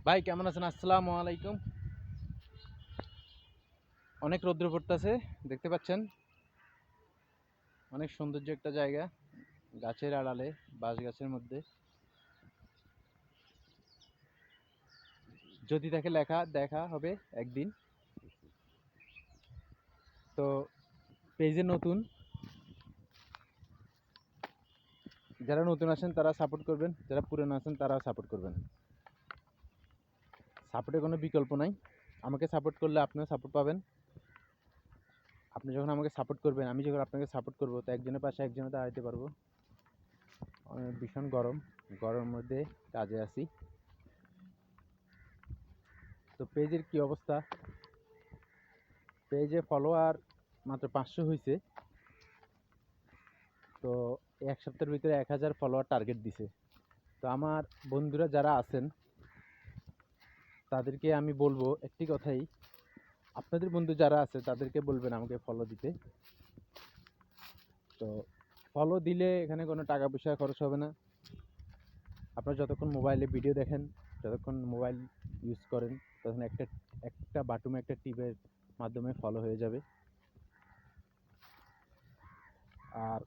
ভাই কেমন আছেন? আসসালামু আলাইকুম। অনেক রৌদ্র পড়তেছে, দেখতে পাচ্ছেন। অনেক সৌন্দর্য একটা জায়গা, গাছের আড়ালে, বাঁশ গাছের মধ্যে। যদি দেখে লেখা দেখা হবে একদিন। তো পেজে নতুন, যারা নতুন আছেন তারা সাপোর্ট করবেন, যারা পুরানো আছেন তারা সাপোর্ট করবেন। সাপোর্টের কোনো বিকল্প নাই। আমাকে সাপোর্ট করলে আপনিও সাপোর্ট পাবেন। আপনি যখন আমাকে সাপোর্ট করবেন, আমি যখন আপনাকে সাপোর্ট করবো, তো একজনের পাশে একজনে দাঁড়াইতে পারবো। ভীষণ গরম, গরমের মধ্যে কাজে আছি। তো পেজের কি অবস্থা? পেজে ফলোয়ার মাত্র 500 হয়েছে। তো এক সপ্তাহের ভিতরে 1000 ফলোয়ার টার্গেট দিছে। তো আমার বন্ধুরা যারা আছেন তাদেরকে আমি বলবো একটি কথাই, আপনাদের বন্ধু যারা আছে তাদেরকে বলবেন আমাকে ফলো দিতে। তো ফলো দিলে এখানে কোনো টাকা পয়সা খরচ হবে না। আপনারা যতক্ষণ মোবাইলে ভিডিও দেখেন, যতক্ষণ মোবাইল ইউজ করেন, তখন একটা বাটুমে একটা টিপের মাধ্যমে ফলো হয়ে যাবে। আর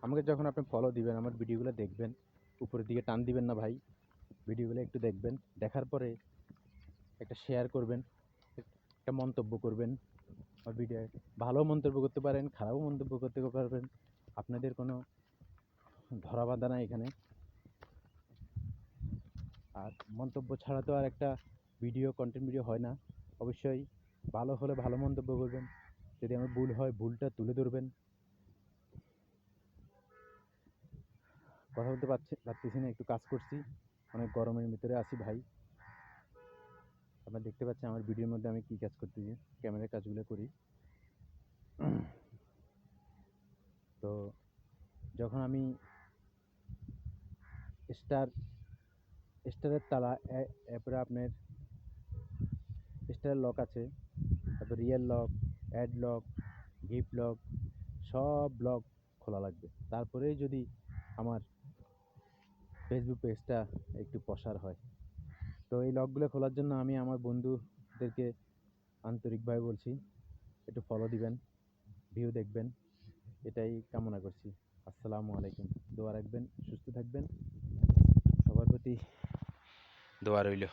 আমাকে যখন আপনি ফলো দিবেন, আমার ভিডিওগুলো দেখবেন, উপরের দিকে টান দিবেন না ভাই। ভিডিওগুলো একটু দেখবেন, দেখার পরে একটা শেয়ার করবেন, একটা মন্তব্য করবেন। আর ভিডিও ভালো মন্তব্য করতে পারেন, খারাপও মন্তব্য করতে পারবেন। আপনাদের কোনো ধরা বাঁধা নাই এখানে। আর মন্তব্য ছাড়া তো আর একটা কন্টেন্ট ভিডিও হয় না। অবশ্যই ভালো হলে ভালো মন্তব্য করবেন, যদি আমার ভুল হয় ভুলটা তুলে ধরবেন। কথা বলতে পারতেছি না, একটু কাজ করছি, অনেক গরমের ভিতরে আছি ভাই। আপনারা দেখতে পাচ্ছেন আমার ভিডিওর মধ্যে আমি কী কাজ করতেছি, ক্যামেরার কাজগুলো করি। তো যখন আমি স্টারের তালা, এরপরে আপনার স্টারের লক আছে, তারপর real lock, add lock, gift lock, সব লক খোলা লাগবে। তারপরেই যদি আমার ফেসবুক পেজটা একটু প্রসার হয়। তো এই লকগুলো খোলার জন্য আমি আমার বন্ধুদেরকে আন্তরিকভাবে বলছি, একটু ফলো দিবেন, ভিউ দেখবেন, এটাই কামনা করছি। আসসালামু আলাইকুম। দোয়া রাখবেন, সুস্থ থাকবেন, সবার প্রতি দোয়া রইল।